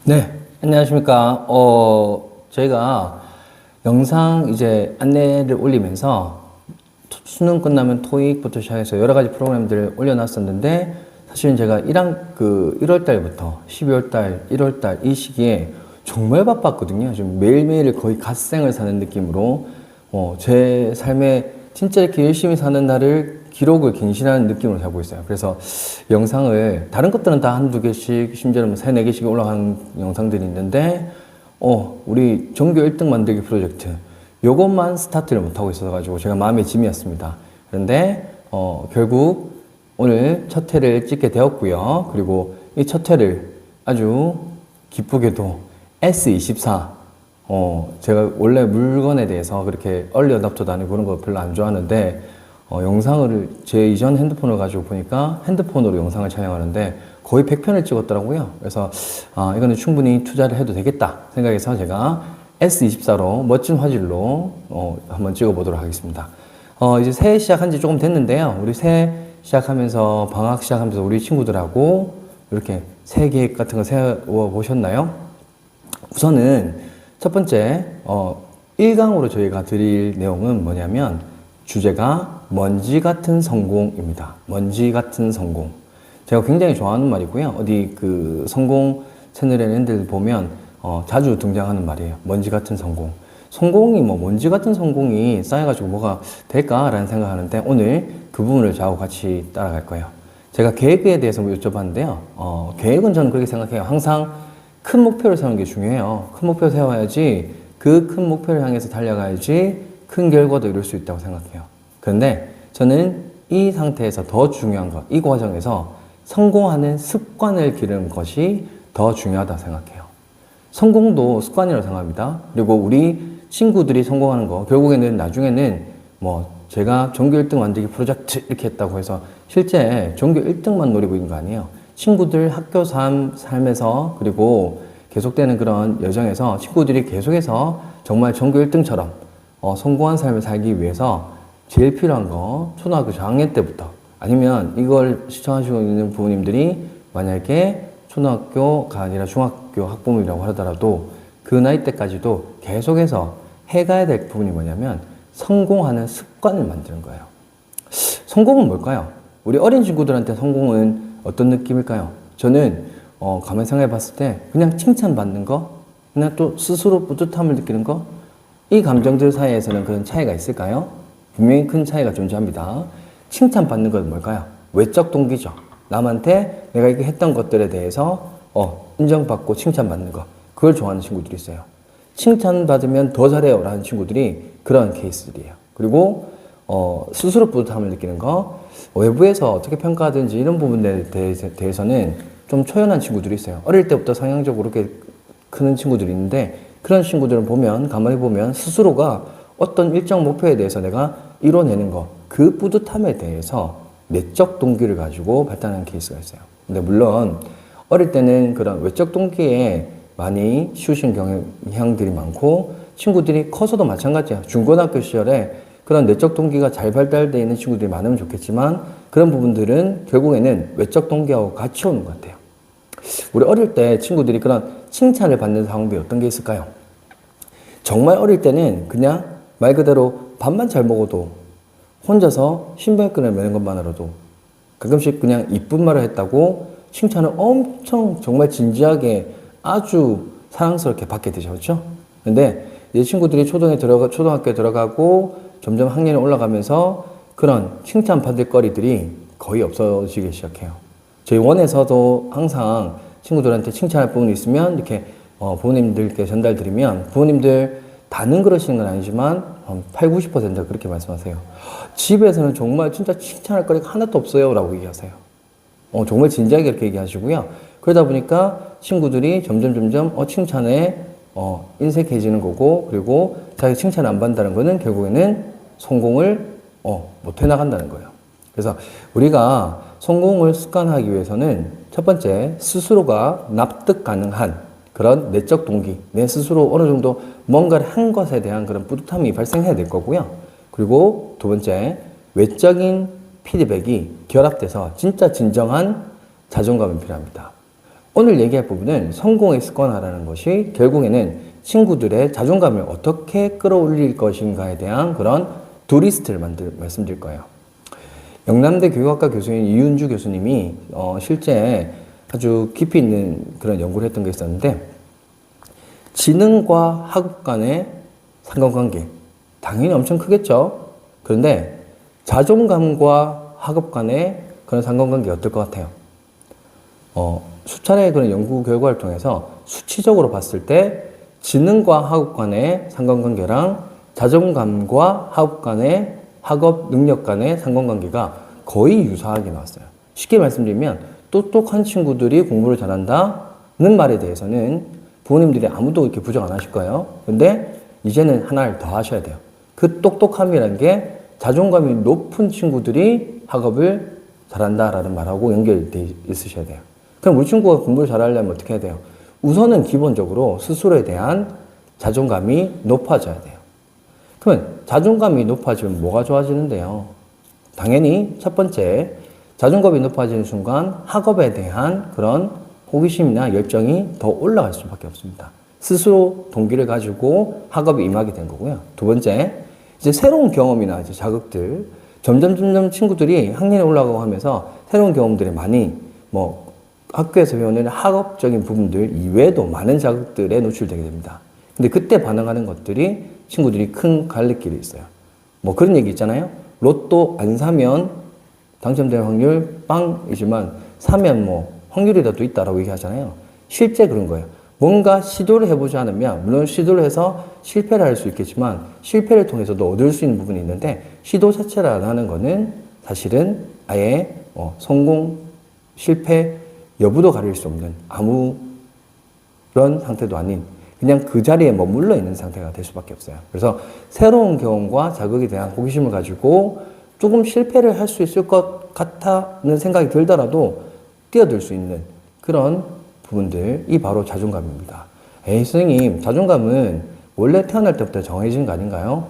네, 안녕하십니까. 저희가 영상 이제 안내를 올리면서 수능 끝나면 토익부터 시작해서 여러 가지 프로그램들을 올려놨었는데, 사실은 제가 1월 달부터 12월 달, 1월 달 이 시기에 정말 바빴거든요. 지금 매일매일 거의 갓생을 사는 느낌으로, 제 삶에 진짜 이렇게 열심히 사는 날을 기록을 갱신하는 느낌으로 살고 있어요. 그래서 영상을, 다른 것들은 다 한두 개씩, 심지어는 뭐 세네 개씩 올라가는 영상들이 있는데, 우리 전교 1등 만들기 프로젝트, 요것만 스타트를 못하고 있어가지고 제가 마음의 짐이었습니다. 그런데, 결국 오늘 첫 회를 찍게 되었고요. 그리고 이 첫 회를 아주 기쁘게도 S24, 제가 원래 물건에 대해서 그렇게 얼리 어답터도 아니고 그런 거 별로 안 좋아하는데, 영상을 제 이전 핸드폰을 가지고 보니까 핸드폰으로 영상을 촬영하는데 거의 100편을 찍었더라고요. 그래서 이거는 충분히 투자를 해도 되겠다 생각해서 제가 S24로 멋진 화질로 한번 찍어보도록 하겠습니다. 이제 새해 시작한 지 조금 됐는데요. 우리 새해 시작하면서, 방학 시작하면서 우리 친구들하고 이렇게 새해 계획 같은 거 세워 보셨나요? 우선은 첫 번째 1강으로 저희가 드릴 내용은 뭐냐면, 주제가 먼지 같은 성공입니다. 먼지 같은 성공. 제가 굉장히 좋아하는 말이고요. 어디 그 성공 채널의 랜들 보면 자주 등장하는 말이에요. 먼지 같은 성공. 성공이 뭐 먼지 같은 성공이 쌓여가지고 뭐가 될까라는 생각하는데, 오늘 그 부분을 저하고 같이 따라갈 거예요. 제가 계획에 대해서 여쭤봤는데요. 계획은 저는 그렇게 생각해요. 항상 큰 목표를 세우는 게 중요해요. 큰 목표 세워야지, 그 큰 목표를 향해서 달려가야지 큰 결과도 이룰 수 있다고 생각해요. 그런데 저는 이 상태에서 더 중요한 것, 이 과정에서 성공하는 습관을 기르는 것이 더 중요하다고 생각해요. 성공도 습관이라고 생각합니다. 그리고 우리 친구들이 성공하는 거, 결국에는 나중에는 뭐 제가 전교 1등 만들기 프로젝트 이렇게 했다고 해서 실제 전교 1등만 노리고 있는 거 아니에요. 친구들 학교 삶에서, 그리고 계속되는 그런 여정에서 친구들이 계속해서 정말 전교 1등처럼 성공한 삶을 살기 위해서 제일 필요한 거, 초등학교 저학년 때부터, 아니면 이걸 시청하시고 있는 부모님들이 만약에 초등학교가 아니라 중학교 학부모이라고 하더라도 그 나이 때까지도 계속해서 해가야 될 부분이 뭐냐면, 성공하는 습관을 만드는 거예요. 성공은 뭘까요? 우리 어린 친구들한테 성공은 어떤 느낌일까요? 저는 가만히 생각해 봤을 때 그냥 칭찬받는 거, 그냥 또 스스로 뿌듯함을 느끼는 거, 이 감정들 사이에서는 그런 차이가 있을까요? 분명히 큰 차이가 존재합니다. 칭찬받는 건 뭘까요? 외적 동기죠. 남한테 내가 이렇게 했던 것들에 대해서 인정받고 칭찬받는 거, 그걸 좋아하는 친구들이 있어요. 칭찬받으면 더 잘해요 라는 친구들이 그런 케이스들이에요. 그리고 스스로 뿌듯함을 느끼는 거, 외부에서 어떻게 평가하든지 이런 부분에 대해서는 좀 초연한 친구들이 있어요. 어릴 때부터 성향적으로 그렇게 크는 친구들이 있는데, 그런 친구들은 보면, 가만히 보면 스스로가 어떤 일정 목표에 대해서 내가 이뤄내는 거, 그 뿌듯함에 대해서 내적 동기를 가지고 발달하는 케이스가 있어요. 근데 물론 어릴 때는 그런 외적 동기에 많이 치우친 경향들이 많고, 친구들이 커서도 마찬가지야. 중고등학교 시절에 그런 내적 동기가 잘 발달되어 있는 친구들이 많으면 좋겠지만, 그런 부분들은 결국에는 외적 동기하고 같이 오는 것 같아요. 우리 어릴 때 친구들이 그런 칭찬을 받는 상황이 어떤 게 있을까요? 정말 어릴 때는 그냥 말 그대로 밥만 잘 먹어도, 혼자서 신발끈을 매는 것만으로도 가끔씩 그냥 이쁜 말을 했다고 칭찬을 엄청 정말 진지하게 아주 사랑스럽게 받게 되죠. 그렇죠? 근데 이 친구들이 초등학교에 들어가고 점점 학년이 올라가면서 그런 칭찬 받을 거리들이 거의 없어지기 시작해요. 저희 원에서도 항상 친구들한테 칭찬할 부분이 있으면 이렇게 부모님들께 전달드리면, 부모님들 다는 그러시는 건 아니지만 8, 90%가 그렇게 말씀하세요. 집에서는 정말 진짜 칭찬할 거리가 하나도 없어요 라고 얘기하세요. 정말 진지하게 그렇게 얘기하시고요. 그러다 보니까 친구들이 점점 칭찬에 인색해지는 거고, 그리고 자기 칭찬 안 받는다는 거는 결국에는 성공을 못 해나간다는 거예요. 그래서 우리가 성공을 습관하기 위해서는 첫 번째, 스스로가 납득 가능한 그런 내적 동기, 내 스스로 어느 정도 뭔가를 한 것에 대한 그런 뿌듯함이 발생해야 될 거고요. 그리고 두 번째, 외적인 피드백이 결합돼서 진짜 진정한 자존감이 필요합니다. 오늘 얘기할 부분은 성공의 습관화라는 것이 결국에는 친구들의 자존감을 어떻게 끌어올릴 것인가에 대한 그런 두 리스트를 말씀드릴 거예요. 영남대 교육학과 교수인 이윤주 교수님이 실제 아주 깊이 있는 그런 연구를 했던 게 있었는데, 지능과 학업 간의 상관관계 당연히 엄청 크겠죠. 그런데 자존감과 학업 간의 그런 상관관계 어떨 것 같아요? 수차례의 그런 연구 결과를 통해서 수치적으로 봤을 때 지능과 학업 간의 상관관계랑 자존감과 학업 간의 학업 능력 간의 상관관계가 거의 유사하게 나왔어요. 쉽게 말씀드리면 똑똑한 친구들이 공부를 잘한다는 말에 대해서는 부모님들이 아무도 이렇게 부정 안 하실 거예요. 근데 이제는 하나를 더 하셔야 돼요. 그 똑똑함이라는 게 자존감이 높은 친구들이 학업을 잘한다라는 말하고 연결되어 있으셔야 돼요. 그럼 우리 친구가 공부를 잘하려면 어떻게 해야 돼요? 우선은 기본적으로 스스로에 대한 자존감이 높아져야 돼요. 그러면 자존감이 높아지면 뭐가 좋아지는데요? 당연히 첫 번째, 자존감이 높아지는 순간 학업에 대한 그런 호기심이나 열정이 더 올라갈 수밖에 없습니다. 스스로 동기를 가지고 학업에 임하게 된 거고요. 두 번째, 이제 새로운 경험이나 이제 자극들, 점점 친구들이 학년이 올라가고 하면서 새로운 경험들이 많이 학교에서 배우는 학업적인 부분들 이외에도 많은 자극들에 노출되게 됩니다. 근데 그때 반응하는 것들이 친구들이 큰 갈림길이 있어요. 그런 얘기 있잖아요. 로또 안 사면 당첨될 확률 빵이지만 사면 확률이라도 있다라고 얘기하잖아요. 실제 그런 거예요. 뭔가 시도를 해보지 않으면, 물론 시도를 해서 실패를 할 수 있겠지만 실패를 통해서도 얻을 수 있는 부분이 있는데, 시도 자체를 안 하는 거는 사실은 아예 성공, 실패 여부도 가릴 수 없는 아무런 상태도 아닌 그냥 그 자리에 머물러 있는 상태가 될 수밖에 없어요. 그래서 새로운 경험과 자극에 대한 호기심을 가지고 조금 실패를 할 수 있을 것 같다는 생각이 들더라도 뛰어들 수 있는 그런 부분들이 바로 자존감입니다. 에이, 선생님, 자존감은 원래 태어날 때부터 정해진 거 아닌가요?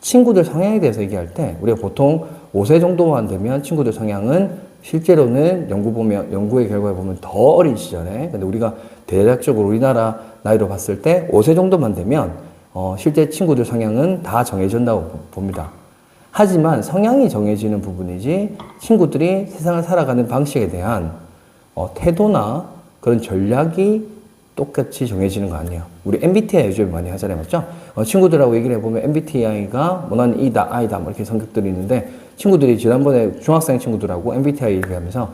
친구들 성향에 대해서 얘기할 때 우리가 보통 5세 정도만 되면 친구들 성향은 실제로는 연구의 결과에 보면 더 어린 시절에, 근데 우리가 대략적으로 우리나라 나이로 봤을 때 5세 정도만 되면 실제 친구들 성향은 다 정해진다고 봅니다. 하지만 성향이 정해지는 부분이지 친구들이 세상을 살아가는 방식에 대한 태도나 그런 전략이 똑같이 정해지는 거 아니에요. 우리 MBTI 요즘에 많이 하잖아요. 맞죠? 친구들하고 얘기를 해보면 MBTI가 넌 E다, I다 이렇게 성격들이 있는데, 친구들이 지난번에 중학생 친구들하고 MBTI 얘기하면서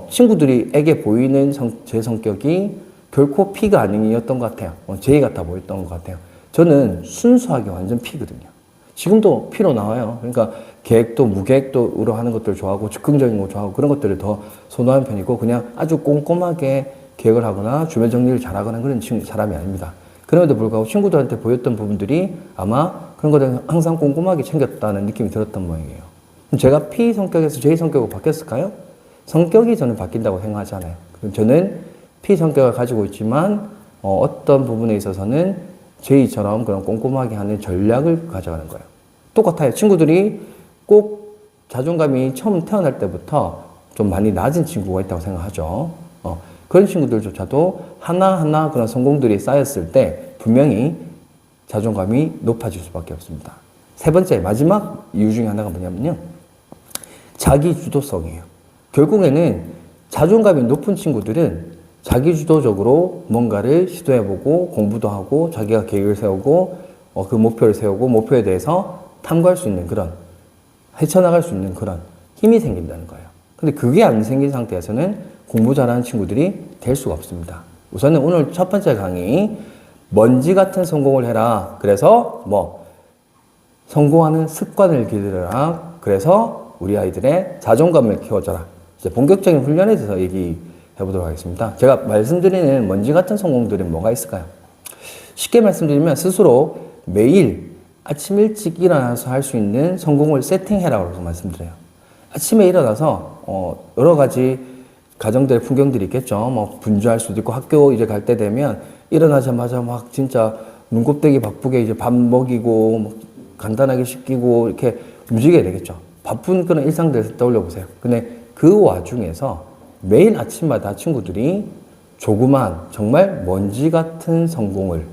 친구들에게 보이는 제 성격이 결코 P가 아니었던 것 같아요. J 같아 보였던 것 같아요. 저는 순수하게 완전 P거든요. 지금도 P로 나와요. 그러니까 계획도 무계획도로 하는 것들 좋아하고 즉흥적인 거 좋아하고 그런 것들을 더 선호하는 편이고, 그냥 아주 꼼꼼하게 계획을 하거나 주변 정리를 잘하거나 그런 사람이 아닙니다. 그럼에도 불구하고 친구들한테 보였던 부분들이 아마 그런 것들을 항상 꼼꼼하게 챙겼다는 느낌이 들었던 모양이에요. 제가 P 성격에서 J 성격으로 바뀌었을까요? 성격이 저는 바뀐다고 생각하지 않아요. 저는 P 성격을 가지고 있지만 어떤 부분에 있어서는 J처럼 그런 꼼꼼하게 하는 전략을 가져가는 거예요. 똑같아요. 친구들이 꼭 자존감이 처음 태어날 때부터 좀 많이 낮은 친구가 있다고 생각하죠. 그런 친구들조차도 하나하나 그런 성공들이 쌓였을 때 분명히 자존감이 높아질 수밖에 없습니다. 세 번째, 마지막 이유 중에 하나가 뭐냐면요, 자기 주도성이에요. 결국에는 자존감이 높은 친구들은 자기 주도적으로 뭔가를 시도해보고 공부도 하고 자기가 계획을 세우고 그 목표를 세우고 목표에 대해서 탐구할 수 있는 그런, 헤쳐나갈 수 있는 그런 힘이 생긴다는 거예요. 근데 그게 안 생긴 상태에서는 공부 잘하는 친구들이 될 수가 없습니다. 우선은 오늘 첫 번째 강의, 먼지 같은 성공을 해라. 그래서 성공하는 습관을 기르라. 그래서 우리 아이들의 자존감을 키워줘라. 이제 본격적인 훈련에 대해서 얘기해 보도록 하겠습니다. 제가 말씀드리는 먼지 같은 성공들은 뭐가 있을까요? 쉽게 말씀드리면 스스로 매일 아침 일찍 일어나서 할 수 있는 성공을 세팅해라고 말씀드려요. 아침에 일어나서 여러 가지 가정들의 풍경들이 있겠죠. 분주할 수도 있고, 학교 이제 갈 때 되면 일어나자마자 막 진짜 눈곱되기 바쁘게 이제 밥 먹이고 간단하게 씻기고 이렇게 움직여야 되겠죠. 바쁜 그런 일상들을 떠올려 보세요. 근데 그 와중에서 매일 아침마다 친구들이 조그만 정말 먼지 같은 성공을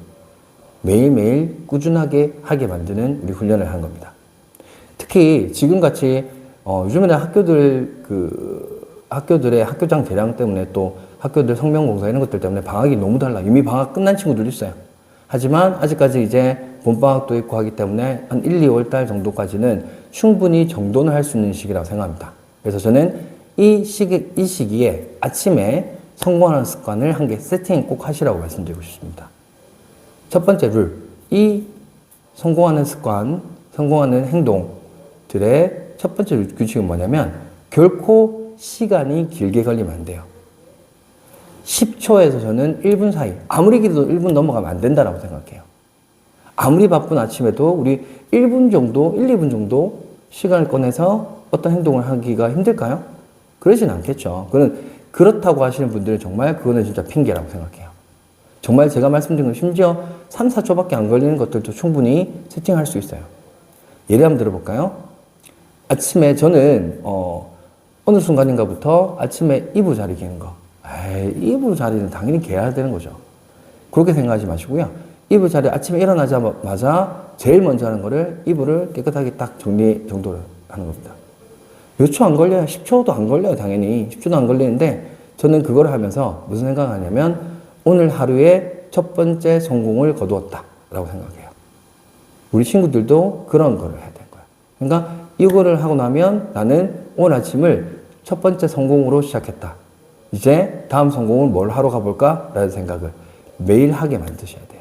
매일매일 꾸준하게 하게 만드는 우리 훈련을 하는 겁니다. 특히 지금같이 요즘에는 학교들의 학교장 대량 때문에 또 학교들 성명봉사 이런 것들 때문에 방학이 너무 달라. 이미 방학 끝난 친구들도 있어요. 하지만 아직까지 이제 봄방학도 있고 하기 때문에 한 1, 2월 달 정도까지는 충분히 정돈을 할 수 있는 시기라고 생각합니다. 그래서 저는 이 시기에 아침에 성공하는 습관을 한 개 세팅 꼭 하시라고 말씀드리고 싶습니다. 첫 번째 룰, 이 성공하는 습관, 성공하는 행동들의 첫 번째 규칙은 뭐냐면 결코 시간이 길게 걸리면 안 돼요. 10초에서 저는 1분 사이, 아무리 길어도 1분 넘어가면 안 된다고 생각해요. 아무리 바쁜 아침에도 우리 1분 정도, 1, 2분 정도 시간을 꺼내서 어떤 행동을 하기가 힘들까요? 그러진 않겠죠. 그렇다고 하시는 분들은 정말 그거는 진짜 핑계라고 생각해요. 정말 제가 말씀드린 건 심지어 3, 4초밖에 안 걸리는 것들도 충분히 세팅할 수 있어요. 예를 한번 들어볼까요? 아침에 저는 어느 순간인가부터 아침에 이불 자리 개는 거. 이불 자리는 당연히 개야 되는 거죠. 그렇게 생각하지 마시고요. 이불 자리 아침에 일어나자마자 제일 먼저 하는 거를 이불을 깨끗하게 딱 정도를 하는 겁니다. 몇 초 안 걸려요. 10초도 안 걸려요. 당연히 10초도 안 걸리는데 저는 그걸 하면서 무슨 생각을 하냐면 오늘 하루의 첫 번째 성공을 거두었다 라고 생각해요. 우리 친구들도 그런 거를 해야 될 거야. 그러니까 이거를 하고 나면 나는 오늘 아침을 첫 번째 성공으로 시작했다. 이제 다음 성공을 뭘 하러 가볼까? 라는 생각을 매일 하게 만드셔야 돼요.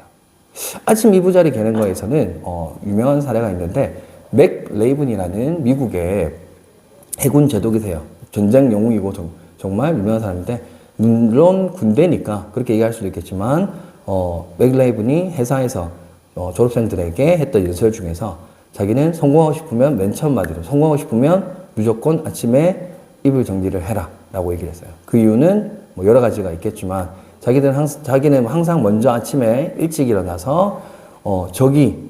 아침 이부자리 개는 거에서는 유명한 사례가 있는데 맥 레이븐이라는 미국의 해군 제독이세요. 전쟁 영웅이고 정말 유명한 사람인데 물론 군대니까 그렇게 얘기할 수도 있겠지만 맥 레이븐이 회사에서 졸업생들에게 했던 연설 중에서 자기는 성공하고 싶으면 맨 처음 마디로 성공하고 싶으면 무조건 아침에 이불 정리를 해라 라고 얘기를 했어요. 그 이유는 뭐 여러 가지가 있겠지만 자기는 항상 먼저 아침에 일찍 일어나서 적이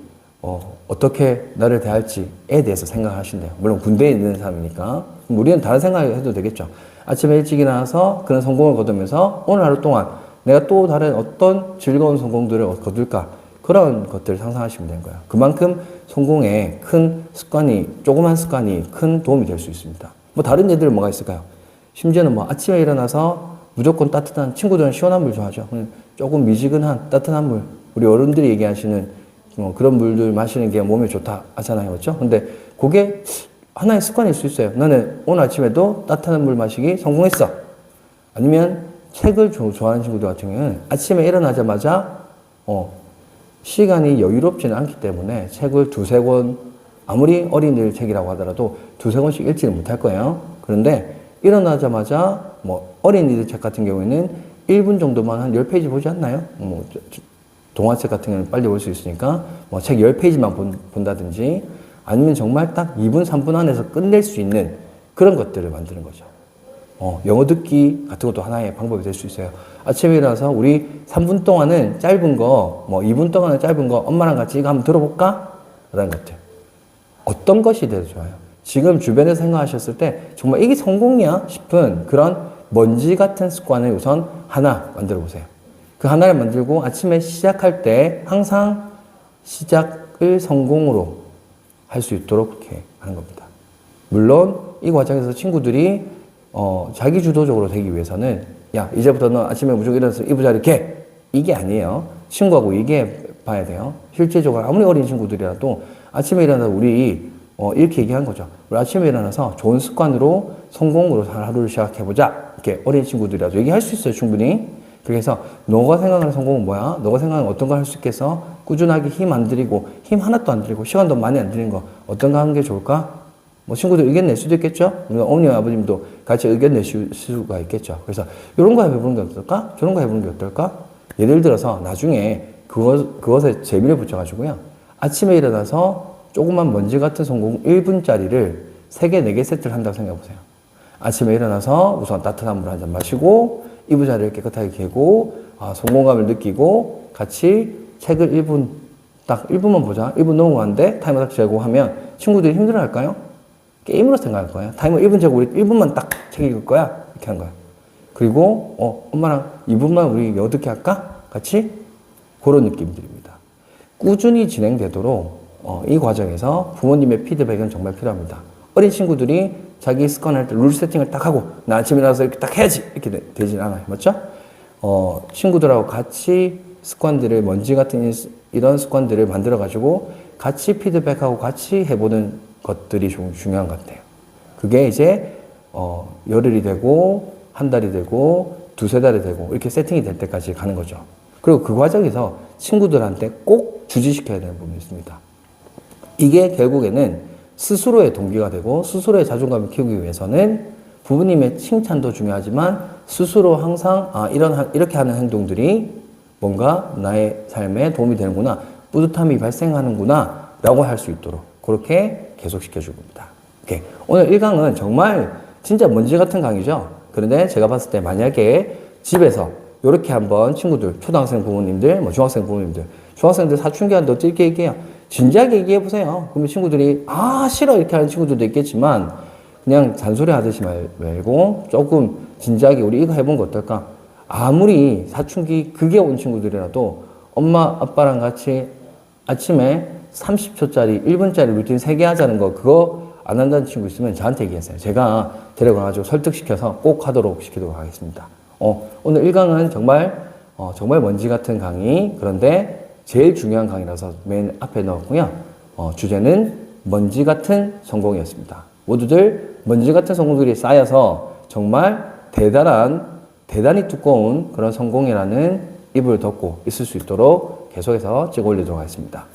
어떻게 나를 대할지에 대해서 생각하신대요. 물론 군대에 있는 사람이니까 우리는 다른 생각을 해도 되겠죠. 아침에 일찍 일어나서 그런 성공을 거두면서 오늘 하루 동안 내가 또 다른 어떤 즐거운 성공들을 거둘까 그런 것들을 상상하시면 되는 거예요. 그만큼 성공에 큰 습관이 조그만 습관이 큰 도움이 될 수 있습니다. 뭐 다른 예들은 뭐가 있을까요? 심지어는 뭐 아침에 일어나서 무조건 따뜻한 친구들은 시원한 물 좋아하죠. 조금 미지근한 따뜻한 물 우리 어른들이 얘기하시는 그런 물들 마시는 게 몸에 좋다 하잖아요. 그렇죠? 근데 그게 하나의 습관일 수 있어요. 나는 오늘 아침에도 따뜻한 물 마시기 성공했어. 아니면 책을 좋아하는 친구들 같은 경우는 아침에 일어나자마자 시간이 여유롭지는 않기 때문에 책을 두세 권 아무리 어린이들 책이라고 하더라도 두세 권씩 읽지는 못할 거예요. 그런데 일어나자마자 뭐 어린이들 책 같은 경우에는 1분 정도만 한 10페이지 보지 않나요? 뭐 동화책 같은 경우는 빨리 볼 수 있으니까 뭐 책 10페이지만 본다든지 아니면 정말 딱 2분, 3분 안에서 끝낼 수 있는 그런 것들을 만드는 거죠. 영어 듣기 같은 것도 하나의 방법이 될 수 있어요. 아침에 일어나서 우리 3분 동안은 짧은 거, 뭐 2분 동안은 짧은 거 엄마랑 같이 이거 한번 들어볼까? 라는 것들. 어떤 것이 더 좋아요? 지금 주변에서 생각하셨을 때 정말 이게 성공이야 싶은 그런 먼지 같은 습관을 우선 하나 만들어 보세요. 그 하나를 만들고 아침에 시작할 때 항상 시작을 성공으로 할 수 있도록 이렇게 하는 겁니다. 물론 이 과정에서 친구들이 자기 주도적으로 되기 위해서는 야 이제부터 너 아침에 무조건 일어나서 이부자리 개 이게 아니에요. 친구하고 얘기해 봐야 돼요. 실제적으로 아무리 어린 친구들이라도 아침에 일어나서 우리 이렇게 얘기한 거죠. 우리 아침에 일어나서 좋은 습관으로 성공으로 하루를 시작해보자. 이렇게 어린 친구들이라도 얘기할 수 있어요. 충분히. 그래서 너가 생각하는 성공은 뭐야? 너가 생각하는 어떤 걸 할 수 있겠어? 꾸준하게 힘 안 들이고 힘 하나도 안 들이고 시간도 많이 안 들이는 거 어떤 거 하는 게 좋을까? 뭐 친구들 의견 낼 수도 있겠죠? 어머니와 아버님도 같이 의견 내실 수가 있겠죠. 그래서 이런 거 해보는 게 어떨까? 저런 거 해보는 게 어떨까? 예를 들어서 나중에 그것에 재미를 붙여가지고요. 아침에 일어나서 조그만 먼지 같은 성공 1분짜리를 3개, 4개 세트를 한다고 생각해보세요. 아침에 일어나서 우선 따뜻한 물 한 잔 마시고 이부자리를 깨끗하게 개고 성공감을 느끼고 같이 책을 1분 딱 1분만 보자. 1분 넘어가는데 타이머 딱 재고 하면 친구들이 힘들어할까요? 게임으로 생각할 거예요. 타이머 1분 재고 우리 1분만 딱 책 읽을 거야. 이렇게 하는 거야. 그리고 엄마랑 2분만 우리 어떻게 할까? 같이 그런 느낌들입니다. 꾸준히 진행되도록 이 과정에서 부모님의 피드백은 정말 필요합니다. 어린 친구들이 자기 습관할 때 룰 세팅을 딱 하고 나 아침에 일어나서 이렇게 딱 해야지 이렇게 되진 않아요. 맞죠? 친구들하고 같이 습관들을 먼지 같은 이런 습관들을 만들어 가지고 같이 피드백하고 같이 해보는 것들이 좀 중요한 것 같아요. 그게 이제 열흘이 되고 한 달이 되고 두세 달이 되고 이렇게 세팅이 될 때까지 가는 거죠. 그리고 그 과정에서 친구들한테 꼭 주지시켜야 되는 부분이 있습니다. 이게 결국에는 스스로의 동기가 되고 스스로의 자존감을 키우기 위해서는 부모님의 칭찬도 중요하지만 스스로 항상 이렇게 하는 행동들이 뭔가 나의 삶에 도움이 되는구나, 뿌듯함이 발생하는구나 라고 할 수 있도록 그렇게 계속 시켜줄 겁니다. 오케이. 오늘 1강은 정말 진짜 먼지 같은 강의죠. 그런데 제가 봤을 때 만약에 집에서 이렇게 한번 친구들, 초등학생 부모님들, 중학생 부모님들, 중학생들 사춘기한테 어떻게 얘기해요? 진지하게 얘기해 보세요. 그러면 친구들이 싫어 이렇게 하는 친구들도 있겠지만 그냥 잔소리 하듯이 말고 조금 진지하게 우리 이거 해본 거 어떨까? 아무리 사춘기 그게 온 친구들이라도 엄마 아빠랑 같이 아침에 30초짜리 1분짜리 루틴 3개 하자는 거 그거 안 한다는 친구 있으면 저한테 얘기하세요. 제가 데려가가지고 설득시켜서 꼭 하도록 시키도록 하겠습니다. 오늘 1강은 정말 먼지 같은 강의, 그런데 제일 중요한 강의라서 맨 앞에 넣었고요. 주제는 먼지 같은 성공이었습니다. 모두들 먼지 같은 성공들이 쌓여서 정말 대단히 두꺼운 그런 성공이라는 이불을 덮고 있을 수 있도록 계속해서 찍어 올리도록 하겠습니다.